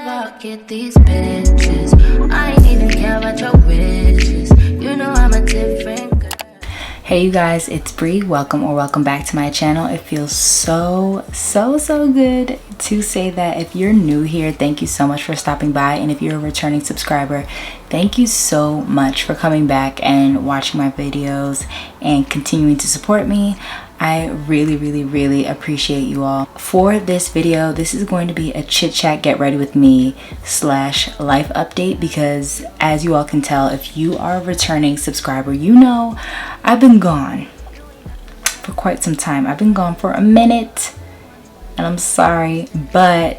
Fuck it, these bitches. I ain't even care about your wishes. You know I'm a different girl. Hey you guys, it's Bri. Welcome back to my channel. It feels so good to say that. If you're new here, thank you so much for stopping by, and if you're a returning subscriber, thank you so much for coming back and watching my videos and continuing to support me. I really appreciate you all. For this video, this is going to be a chit chat get ready with me / life update, because as you all can tell, if you are a returning subscriber, you know I've been gone for quite some time. I've been gone for a minute and I'm sorry, but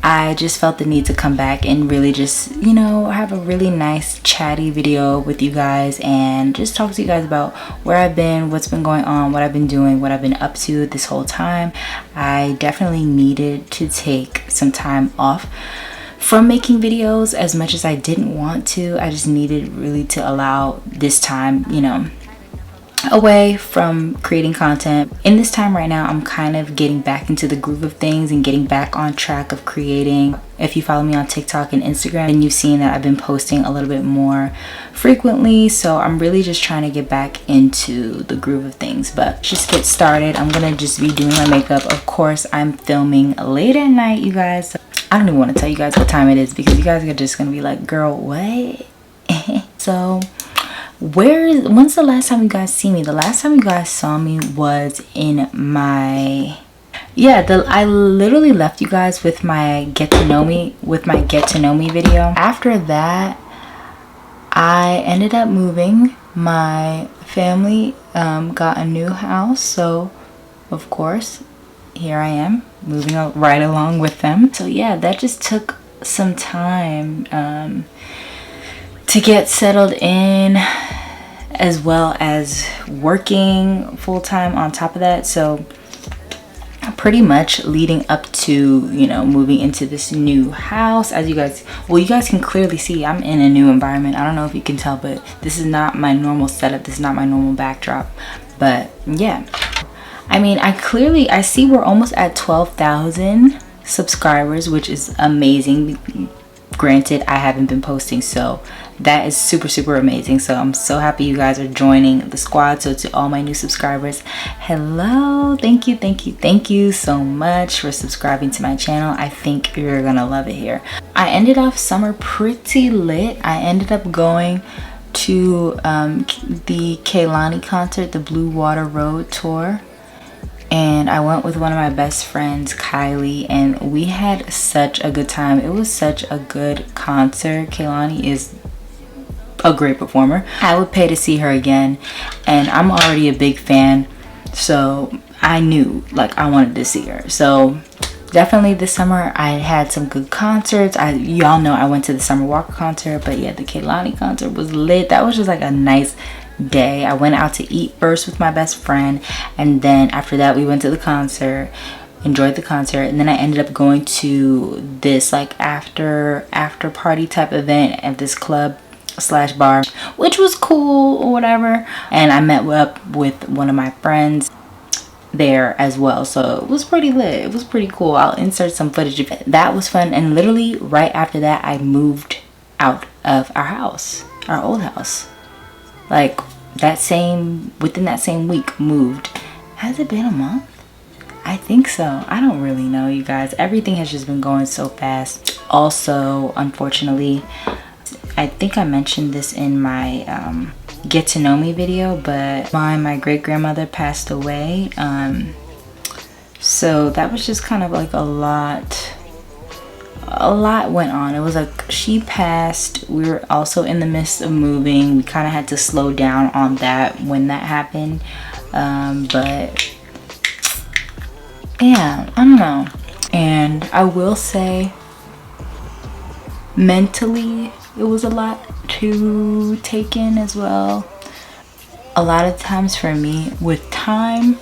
I just felt the need to come back and really just, you know, have a really nice chatty video with you guys and just talk to you guys about where I've been, what's been going on, what I've been doing, what I've been up to this whole time. I definitely needed to take some time off from making videos. As much as I didn't want to, I just needed really to allow this time, you know, away from creating content. In this time right now, I'm kind of getting back into the groove of things and getting back on track of creating. If you follow me on TikTok and Instagram, and you've seen that I've been posting a little bit more frequently, so I'm really just trying to get back into the groove of things. But just get started. I'm gonna just be doing my makeup. Of course, I'm filming late at night, you guys. I don't even want to tell you guys what time it is, because you guys are just gonna be like, girl, what? So when's the last time you guys see me? The last time you guys saw me was in my, I literally left you guys with my get to know me video. After that, I ended up moving. My family got a new house, so of course here I am moving right along with them. So yeah, that just took some time to get settled in, as well as working full-time on top of that. So pretty much leading up to, you know, moving into this new house, as you guys can clearly see, I'm in a new environment. I don't know if you can tell, but this is not my normal setup. This is not my normal backdrop. But yeah, I mean, I see we're almost at 12,000 subscribers, which is amazing. Granted, I haven't been posting, so that is super amazing. So I'm so happy you guys are joining the squad. So to all my new subscribers, hello, thank you so much for subscribing to my channel. I think you're gonna love it here. I ended off summer pretty lit. I ended up going to the Kylie concert, the Blue Water Road tour, and I went with one of my best friends, Kylie, and we had such a good time. It was such a good concert. Kylie is a great performer. I would pay to see her again, and I'm already a big fan, so I knew like I wanted to see her. So definitely this summer I had some good concerts. Y'all know I went to the Summer Walker concert, but yeah, the Kylie concert was lit. That was just like a nice day. I went out to eat first with my best friend, and then after that we went to the concert, enjoyed the concert, and then I ended up going to this like after party type event at this club / bar, which was cool or whatever, and I met up with one of my friends there as well. So it was pretty lit. It was pretty cool. I'll insert some footage of it. That was fun. And literally right after that, I moved out of our house, our old house. Like within that same week, moved. Has it been a month? I think so. I don't really know, you guys. Everything has just been going so fast. Also, unfortunately, I think I mentioned this in my get to know me video, but my great grandmother passed away. So that was just kind of like a lot went on. It was like she passed, we were also in the midst of moving. We kind of had to slow down on that when that happened. But yeah, I don't know. And I will say mentally it was a lot to take in as well. A lot of times for me, with time,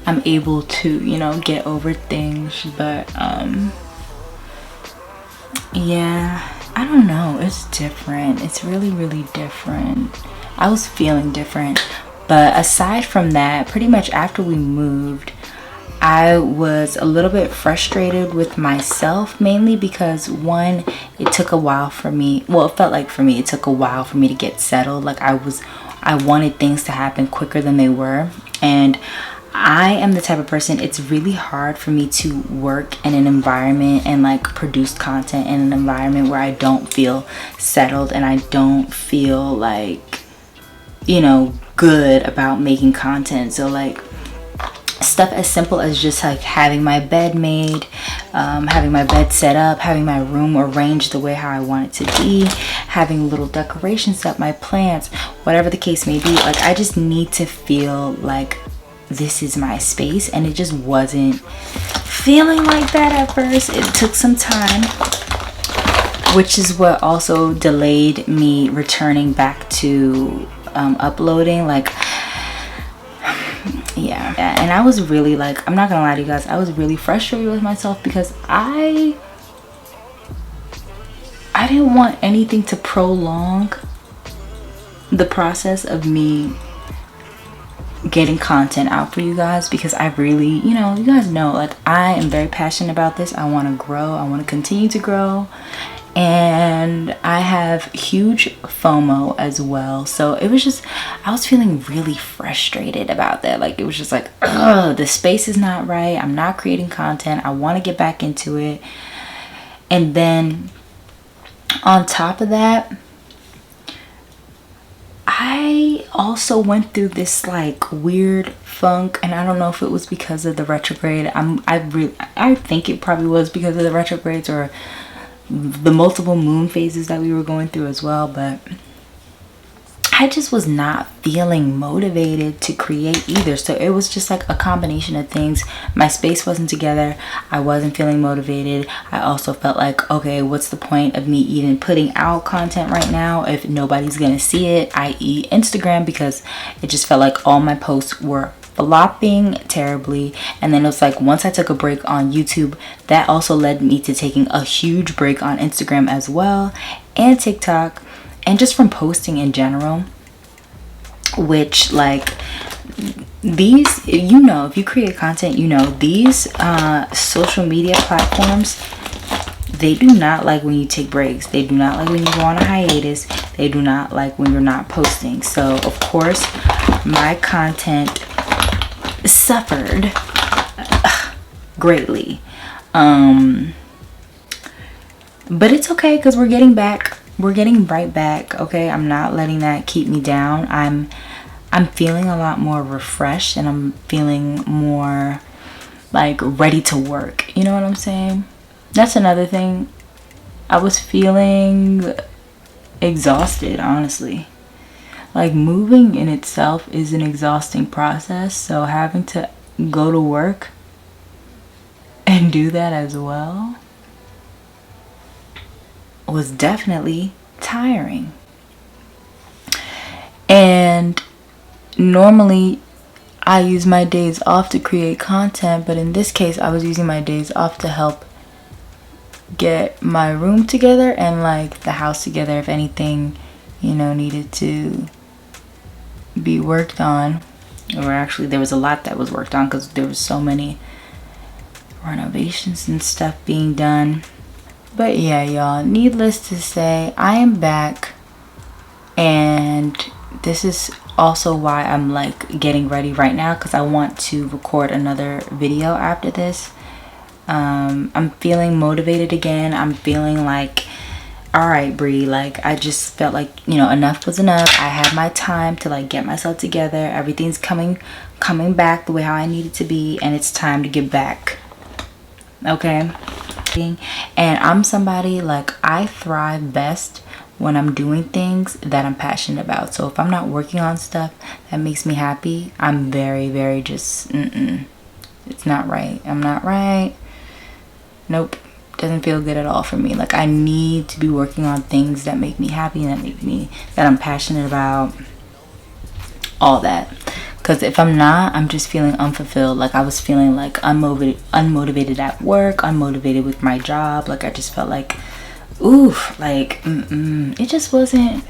I'm able to, you know, get over things, but yeah, I don't know, it's different. It's really different. I was feeling different. But aside from that, pretty much after we moved, I was a little bit frustrated with myself, mainly because one, it took a while for me, well, it felt like for me it took a while for me to get settled. Like I wanted things to happen quicker than they were, and I am the type of person, it's really hard for me to work in an environment and like produce content in an environment where I don't feel settled and I don't feel like, you know, good about making content. So like stuff as simple as just like having my bed made, having my bed set up, having my room arranged the way how I want it to be, having little decorations up, my plants, whatever the case may be. Like I just need to feel like this is my space, and it just wasn't feeling like that at first. It took some time, which is what also delayed me returning back to uploading. Like yeah, and I was really like, I'm not gonna lie to you guys, I was really frustrated with myself because I didn't want anything to prolong the process of me getting content out for you guys, because I really, you know, you guys know, like I am very passionate about this. I want to grow, I want to continue to grow, and I have huge FOMO as well. So it was just, I was feeling really frustrated about that. Like it was just like, ugh, the space is not right, I'm not creating content, I want to get back into it. And then on top of that, I also went through this like weird funk, and I don't know if it was because of the retrograde. I think it probably was because of the retrogrades or the multiple moon phases that we were going through as well, but I just was not feeling motivated to create either. So it was just like a combination of things. My space wasn't together, I wasn't feeling motivated. I also felt like, okay, what's the point of me even putting out content right now if nobody's gonna see it, i.e. Instagram, because it just felt like all my posts were flopping terribly. And then it was like, once I took a break on YouTube, that also led me to taking a huge break on Instagram as well, and TikTok, and just from posting in general. Which, like, these, you know, if you create content, you know, these social media platforms, they do not like when you take breaks. They do not like when you go on a hiatus. They do not like when you're not posting. So of course my content suffered greatly, but it's okay, because we're getting back. We're getting right back, okay? I'm not letting that keep me down. I'm feeling a lot more refreshed, and I'm feeling more like ready to work. You know what I'm saying? That's another thing. I was feeling exhausted, honestly. Like moving in itself is an exhausting process, so having to go to work and do that as well was definitely tiring. And normally I use my days off to create content, but in this case I was using my days off to help get my room together and like the house together if anything, you know, needed to be worked on. Or actually there was a lot that was worked on because there was so many renovations and stuff being done. But yeah, y'all, needless to say, I am back, and this is also why I'm like getting ready right now, because I want to record another video after this. I'm feeling motivated again. I'm feeling like, all right, Bri, like I just felt like, you know, enough was enough. I had my time to like get myself together. Everything's coming back the way how I need it to be, and it's time to get back. Okay? And I'm somebody, like, I thrive best when I'm doing things that I'm passionate about. So if I'm not working on stuff that makes me happy, I'm very, very just it's not right. I'm not right. Nope. Doesn't feel good at all for me. Like I need to be working on things that make me happy and that I'm passionate about, all that. Because if I'm not, I'm just feeling unfulfilled. Like I was feeling like unmotivated at work, unmotivated with my job. Like I just felt like, oof, like it just wasn't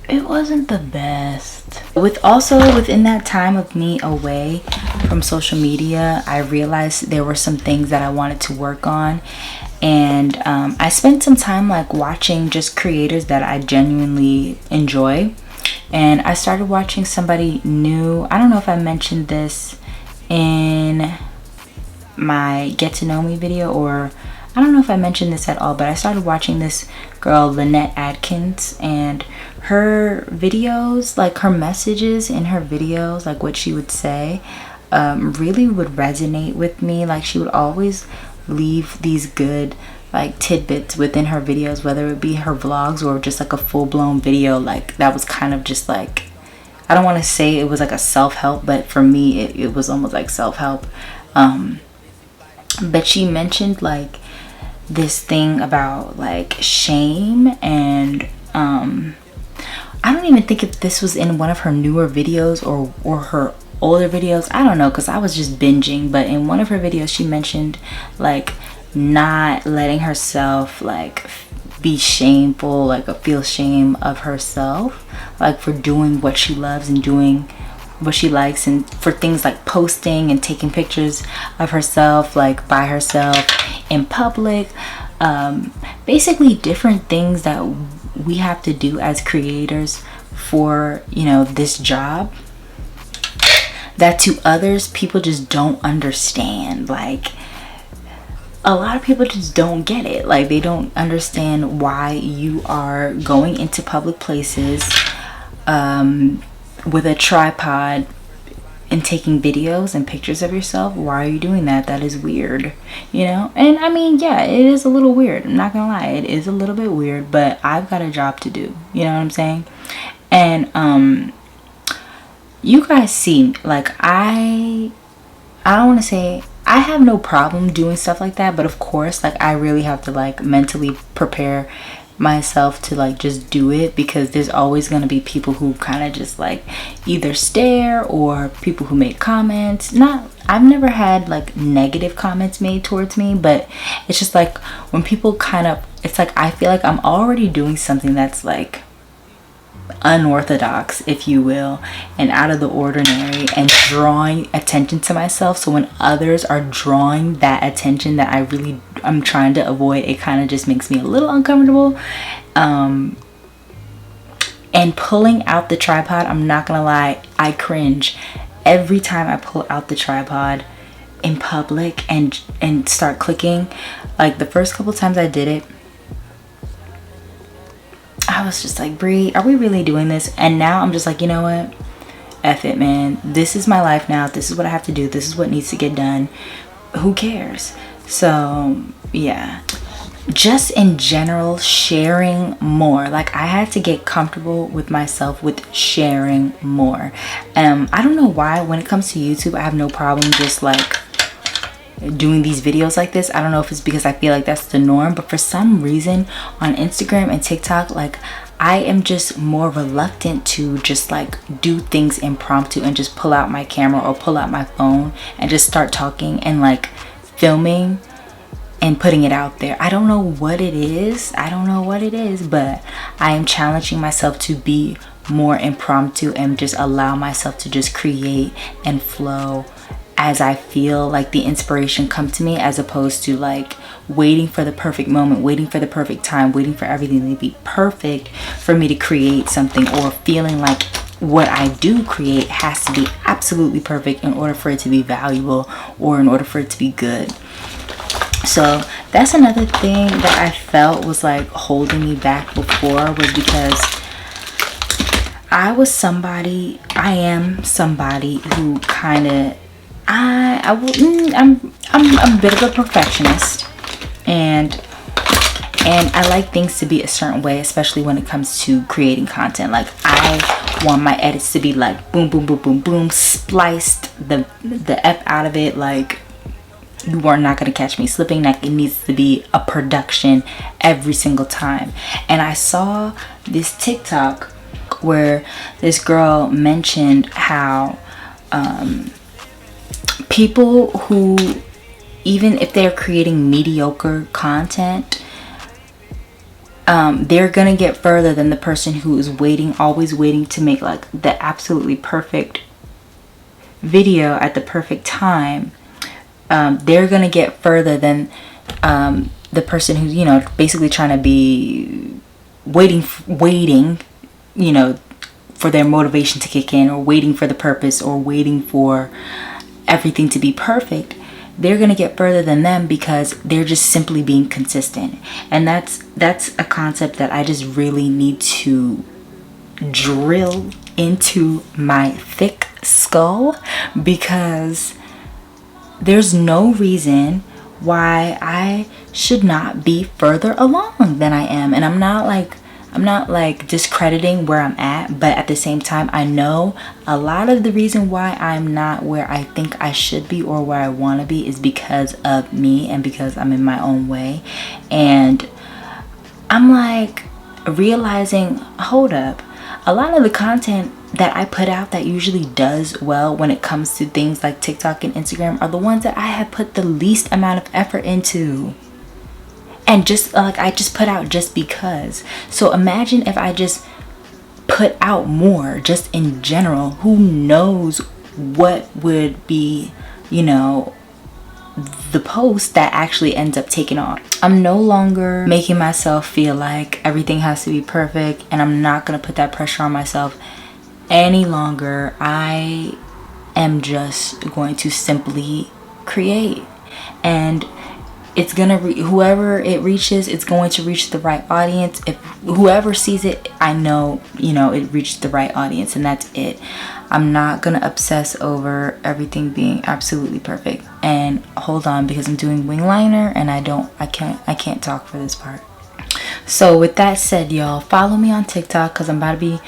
it wasn't the best. Within that time of me away from social media, I realized there were some things that I wanted to work on. And I spent some time like watching just creators that I genuinely enjoy. And I started watching somebody new. I don't know if I mentioned this in my get to know me video, or I don't know if I mentioned this at all, but I started watching this girl, Lynette Adkins, and her videos, like her messages in her videos, like what she would say, really would resonate with me. Like she would always leave these good like tidbits within her videos, whether it be her vlogs or just like a full-blown video like that was kind of just like, I don't want to say it was like a self-help, but for me it was almost like self-help. But she mentioned like this thing about like shame, and I don't even think if this was in one of her newer videos or her older videos. I don't know, because I was just binging. But in one of her videos she mentioned like not letting herself like be shameful, like feel shame of herself, like for doing what she loves and doing what she likes, and for things like posting and taking pictures of herself like by herself in public. Basically different things that we have to do as creators for, you know, this job that to others people just don't understand. Like a lot of people just don't get it. Like they don't understand why you are going into public places with a tripod and taking videos and pictures of yourself. Why are you doing that? That is weird, you know? And I mean, yeah, it is a little weird. I'm not gonna lie, it is a little bit weird, but I've got a job to do, you know what I'm saying? And you guys see, like I don't want to say I have no problem doing stuff like that, but of course like I really have to like mentally prepare myself to like just do it, because there's always going to be people who kind of just like either stare, or people who make comments. I've never had like negative comments made towards me, but it's just like when people kind of, it's like I feel like I'm already doing something that's like unorthodox, if you will, and out of the ordinary, and drawing attention to myself. So when others are drawing that attention that I'm trying to avoid, it kind of just makes me a little uncomfortable. And pulling out the tripod, I'm not gonna lie, I cringe every time I pull out the tripod in public and start clicking. Like the first couple times I did it, I was just like, Bri, are we really doing this? And now I'm just like, you know what? F it, man. This is my life now. This is what I have to do. This is what needs to get done. Who cares? So, yeah. Just in general, sharing more. Like, I had to get comfortable with myself with sharing more. I don't know why when it comes to YouTube, I have no problem just like doing these videos like this. I don't know if it's because I feel like that's the norm, but for some reason on Instagram and TikTok, like I am just more reluctant to just like do things impromptu and just pull out my camera or pull out my phone and just start talking and like filming and putting it out there. I don't know what it is. But I am challenging myself to be more impromptu and just allow myself to just create and flow as I feel like the inspiration come to me, as opposed to like waiting for the perfect moment, waiting for the perfect time, waiting for everything to be perfect for me to create something, or feeling like what I do create has to be absolutely perfect in order for it to be valuable or in order for it to be good. So that's another thing that I felt was like holding me back before, was because I am somebody who kind of, I'm a bit of a perfectionist, and I like things to be a certain way, especially when it comes to creating content. Like I want my edits to be like boom boom boom boom boom, spliced the F out of it. Like you are not going to catch me slipping. Like it needs to be a production every single time. And I saw this TikTok where this girl mentioned how people who, even if they're creating mediocre content, they're gonna get further than the person who is waiting, always waiting to make like the absolutely perfect video at the perfect time. They're gonna get further than the person who's, you know, basically trying to be waiting, you know, for their motivation to kick in, or waiting for the purpose, or waiting for everything to be perfect. They're gonna get further than them because they're just simply being consistent. And that's a concept that I just really need to drill into my thick skull, because there's no reason why I should not be further along than I am. And I'm not like discrediting where I'm at, but at the same time, I know a lot of the reason why I'm not where I think I should be or where I want to be is because of me, and because I'm in my own way. And I'm like realizing, hold up, a lot of the content that I put out that usually does well when it comes to things like TikTok and Instagram are the ones that I have put the least amount of effort into. And just like I just put out just because. So imagine if I just put out more just in general. Who knows what would be, you know, the post that actually ends up taking off. I'm no longer making myself feel like everything has to be perfect, and I'm not gonna put that pressure on myself any longer. I am just going to simply create, and it's gonna whoever it reaches, it's going to reach the right audience. If whoever sees it, I know, you know, it reached the right audience, and that's it. I'm not gonna obsess over everything being absolutely perfect. And hold on, because I'm doing wing liner and I can't talk for this part. So with that said, y'all, follow me on TikTok, because I'm about to be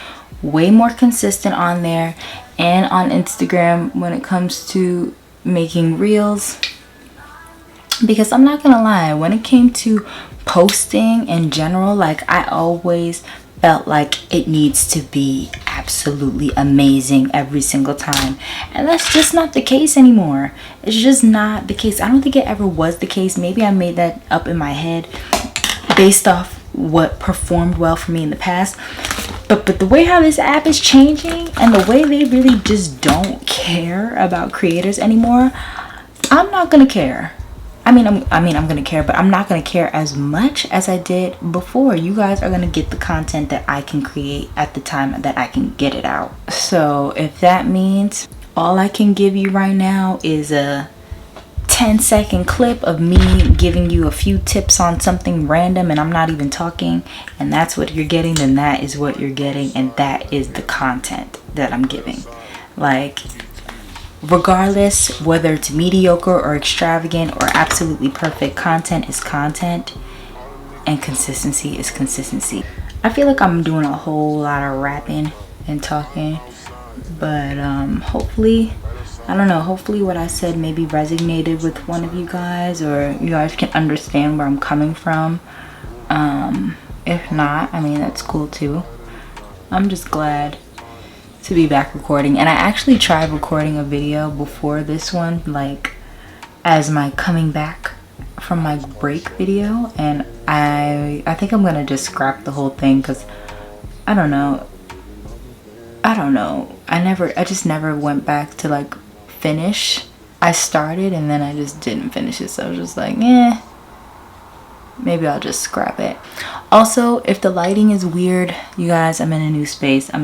way more consistent on there, and on Instagram when it comes to making reels. Because I'm not gonna lie, when it came to posting in general, like I always felt like it needs to be absolutely amazing every single time, and that's just not the case anymore. It's just not the case. I don't think it ever was the case. Maybe I made that up in my head based off what performed well for me in the past, but the way how this app is changing, and the way they really just don't care about creators anymore, I'm not gonna care. I mean, I'm gonna care, but I'm not gonna care as much as I did before. You guys are gonna get the content that I can create at the time that I can get it out. So if that means all I can give you right now is a 10-second clip of me giving you a few tips on something random, and I'm not even talking, and that's what you're getting, then that is what you're getting, and that is the content that I'm giving. Like, regardless whether it's mediocre or extravagant or absolutely perfect, content is content, and consistency is consistency. I feel like I'm doing a whole lot of rapping and talking, but hopefully, I don't know, hopefully what I said maybe resonated with one of you guys, or you guys can understand where I'm coming from. If not, I mean, that's cool too. I'm just glad to be back recording. And I actually tried recording a video before this one, like as my coming back from my break video, and I think I'm gonna just scrap the whole thing, because I don't know, I just never went back to like finish. I started and then I just didn't finish it, so I was just like, maybe I'll just scrap it. Also, if the lighting is weird, you guys, I'm in a new space. I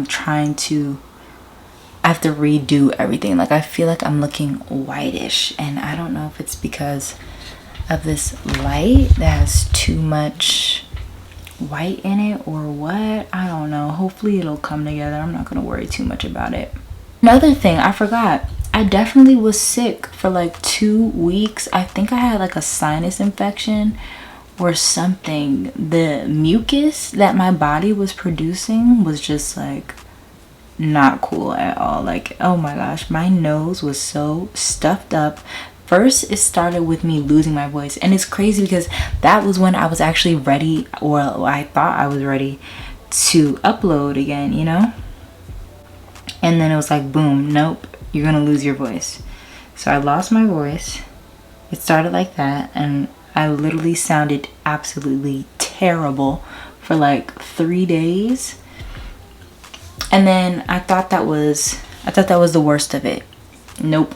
have to redo everything. Like, I feel like I'm looking whitish, and I don't know if it's because of this light that has too much white in it or what. I don't know. Hopefully it'll come together. I'm not gonna worry too much about it. Another thing, I forgot, I definitely was sick for like 2 weeks. I think I had like a sinus infection or something. The mucus that my body was producing was just like not cool at all. Like, oh my gosh, my nose was so stuffed up. First, it started with me losing my voice, and it's crazy because that was when I was actually ready, or I thought I was ready to upload again, you know? And then it was like, boom, nope, you're gonna lose your voice. So I lost my voice. It started like that, and I literally sounded absolutely terrible for like 3 days. And then I thought that was the worst of it. Nope.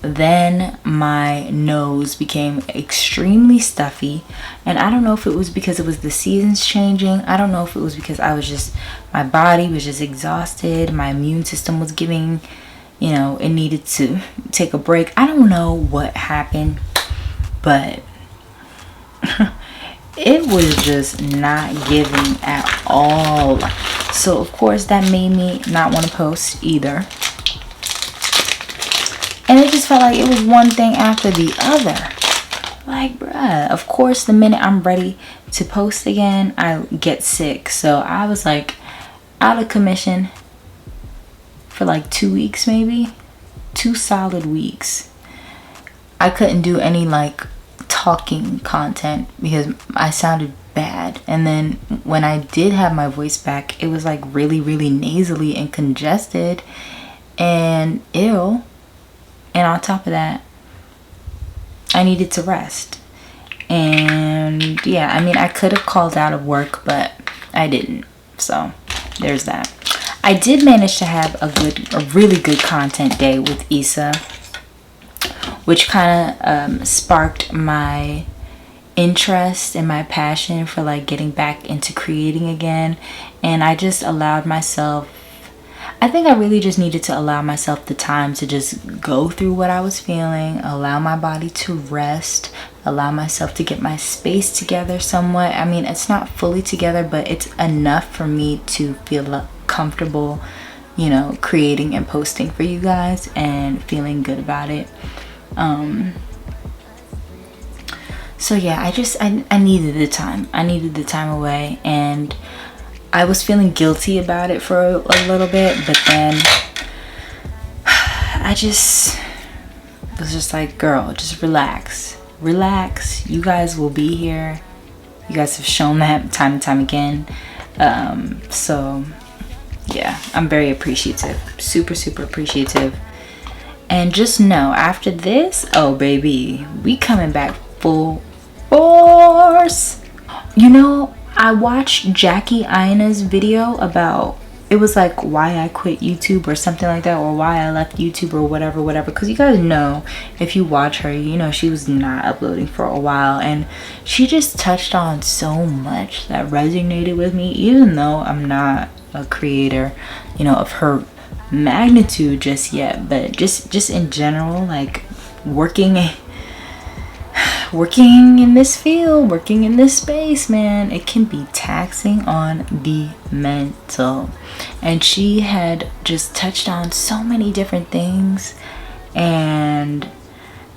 Then my nose became extremely stuffy, and I don't know if it was because it was the seasons changing. I don't know if it was because my body was just exhausted. My immune system was giving, you know, it needed to take a break. I don't know what happened, but it was just not giving at all. So of course that made me not want to post either. And it just felt like it was one thing after the other. Like, bruh, of course the minute I'm ready to post again, I get sick. So I was like out of commission for like 2 weeks, maybe 2 solid weeks. I couldn't do any like talking content because I sounded bad. And then when I did have my voice back, it was like really, really nasally and congested and ill. And on top of that, I needed to rest. And yeah, I mean, I could have called out of work, but I didn't. So there's that. I did manage to have a really good content day with Issa, which kind of sparked my interest and my passion for like getting back into creating again. And I just allowed myself, I think I really just needed to allow myself the time to just go through what I was feeling, allow my body to rest, allow myself to get my space together somewhat. I mean, it's not fully together, but it's enough for me to feel comfortable, you know, creating and posting for you guys and feeling good about it. So yeah, I needed the time. I needed the time away, and I was feeling guilty about it for a little bit, but then I just was just like, girl, just relax. Relax. You guys will be here. You guys have shown that time and time again. So yeah, I'm very appreciative. Super, super appreciative. And just know, after this, oh baby, we coming back full force. You know, I watched Jackie Aina's video about, it was like why I quit YouTube or something like that, or why I left YouTube or whatever, because you guys know, if you watch her, you know she was not uploading for a while, and she just touched on so much that resonated with me, even though I'm not a creator, you know, of her magnitude just yet, but just in general, like working in this field, working in this space, man, it can be taxing on the mental. And she had just touched on so many different things, and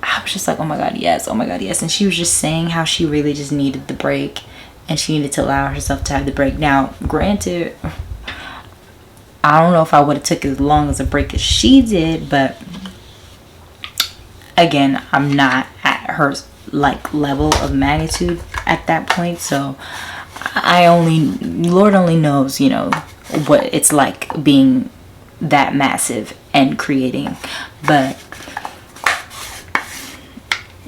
I was just like, oh my god, yes, oh my god, yes. And she was just saying how she really just needed the break, and she needed to allow herself to have the break. Now granted, I don't know if I would have took as long as a break as she did, but again, I'm not at her like level of magnitude at that point, so Lord only knows, you know, what it's like being that massive and creating. But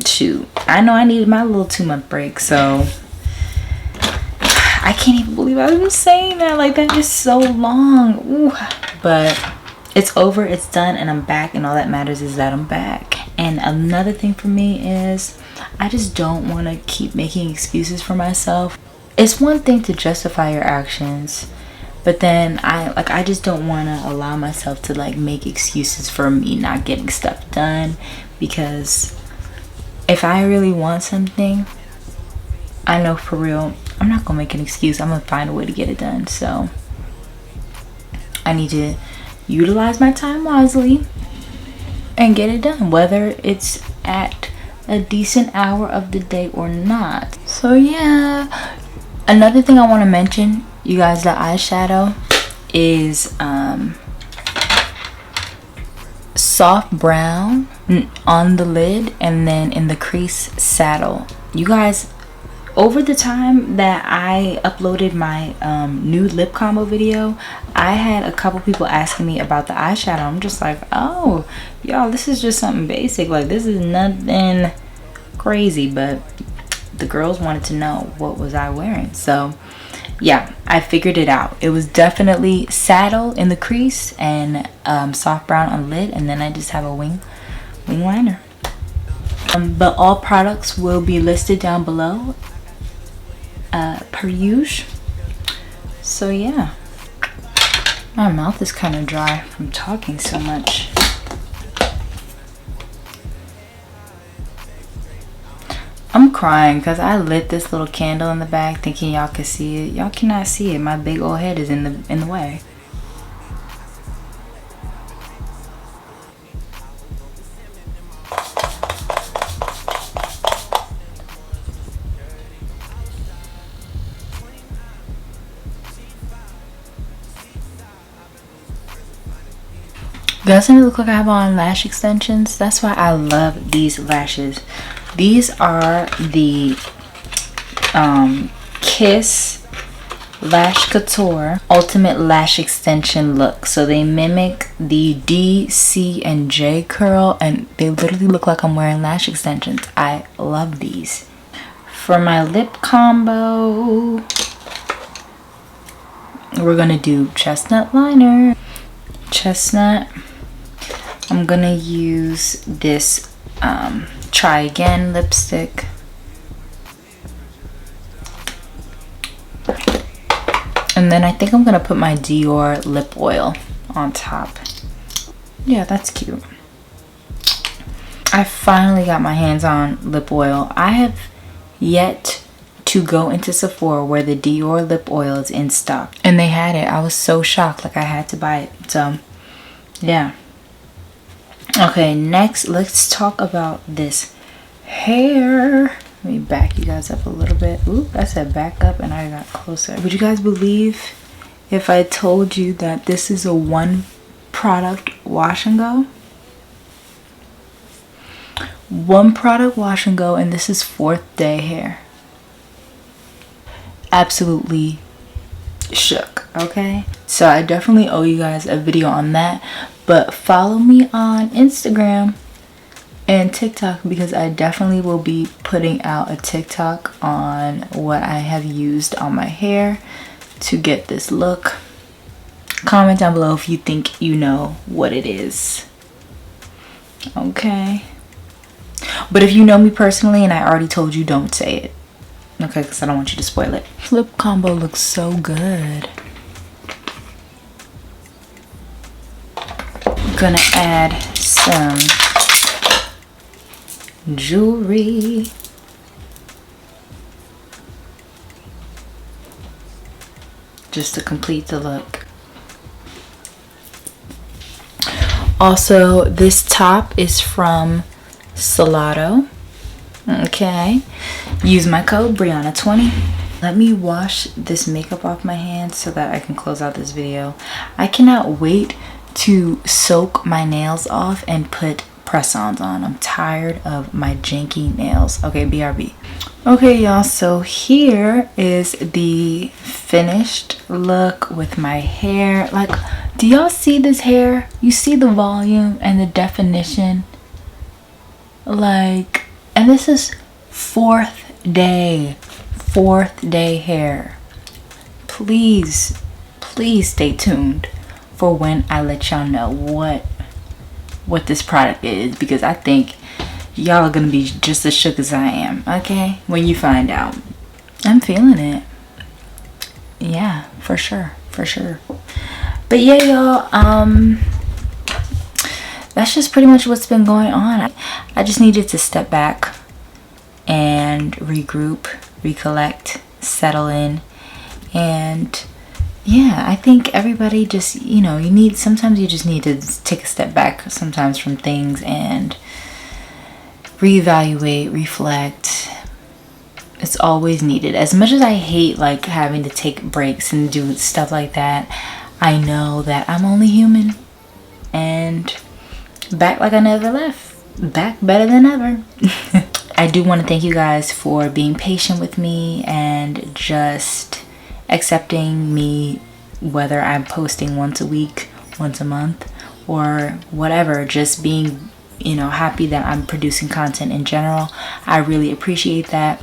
shoot, I know I needed my little 2-month break, so I can't even believe I was saying that. Like, that is so long. Ooh. But it's over, it's done, and I'm back, and all that matters is that I'm back. And another thing for me is I just don't want to keep making excuses for myself. It's one thing to justify your actions, but then I just don't want to allow myself to like make excuses for me not getting stuff done, because if I really want something, I know for real I'm not gonna make an excuse. I'm gonna find a way to get it done. So I need to utilize my time wisely and get it done, whether it's at a decent hour of the day or not. So yeah, another thing I want to mention, you guys, the eyeshadow is soft brown on the lid and then in the crease saddle. You guys, over the time that I uploaded my nude lip combo video, I had a couple people asking me about the eyeshadow. I'm just like, oh y'all, this is just something basic, like this is nothing crazy. But the girls wanted to know what was I wearing. So yeah, I figured it out. It was definitely saddle in the crease and soft brown on the lid, and then I just have a wing liner. But all products will be listed down below per usual. So yeah, my mouth is kind of dry from talking so much. I'm crying because I lit this little candle in the back thinking y'all could see it. Y'all cannot see it. My big old head is in the way. Doesn't it look like I have on lash extensions? That's why I love these lashes. These are the Kiss Lash Couture Ultimate Lash Extension Look. So they mimic the D, C, and J curl, and they literally look like I'm wearing lash extensions. I love these. For my lip combo, we're gonna do Chestnut Liner. Chestnut. I'm gonna use this Try Again lipstick. And then I think I'm gonna put my Dior Lip Oil on top. Yeah, that's cute. I finally got my hands on lip oil. I have yet to go into Sephora where the Dior Lip Oil is in stock. And they had it. I was so shocked, like I had to buy it. So, yeah. Okay, next let's talk about this hair. Let me back you guys up a little bit. Ooh, I said back up and I got closer. Would you guys believe if I told you that this is a one product wash and go? One product wash and go, and this is 4th day hair. Absolutely shook. Okay, so I definitely owe you guys a video on that, but follow me on Instagram and TikTok because I definitely will be putting out a TikTok on what I have used on my hair to get this look. Comment down below if you think you know what it is. Okay, but if you know me personally and I already told you, don't say it. Okay, because I don't want you to spoil it. Lip combo looks so good. I'm gonna add some jewelry. Just to complete the look. Also, this top is from Salado. Okay, use my code Brianna20. Let me wash this makeup off my hands so that I can close out this video. I cannot wait to soak my nails off and put press-ons on. I'm tired of my janky nails. Okay, BRB. Okay, y'all, so here is the finished look with my hair. Like, do y'all see this hair? You see the volume and the definition? Like, and this is 4th day hair. Please stay tuned for when I let y'all know what this product is, because I think y'all are gonna be just as shook as I am, okay, when you find out. I'm feeling it. Yeah, for sure. But yeah, y'all, that's just pretty much what's been going on. I just needed to step back and regroup, recollect, settle in, and yeah, I think everybody just, you know, sometimes you just need to take a step back sometimes from things and reevaluate, reflect. It's always needed. As much as I hate like having to take breaks and do stuff like that, I know that I'm only human and back like I never left, back better than ever. I do want to thank you guys for being patient with me and just accepting me, whether I'm posting once a week, once a month, or whatever. Just being, you know, happy that I'm producing content in general. I really appreciate that.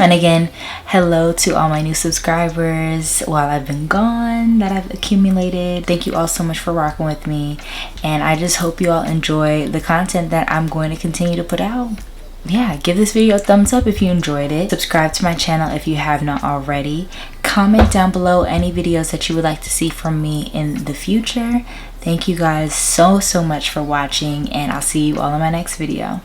And again, hello to all my new subscribers while I've been gone that I've accumulated. Thank you all so much for rocking with me, and I just hope you all enjoy the content that I'm going to continue to put out. Yeah, give this video a thumbs up if you enjoyed it. Subscribe to my channel if you have not already. Comment down below any videos that you would like to see from me in the future. Thank you guys so much for watching, and I'll see you all in my next video.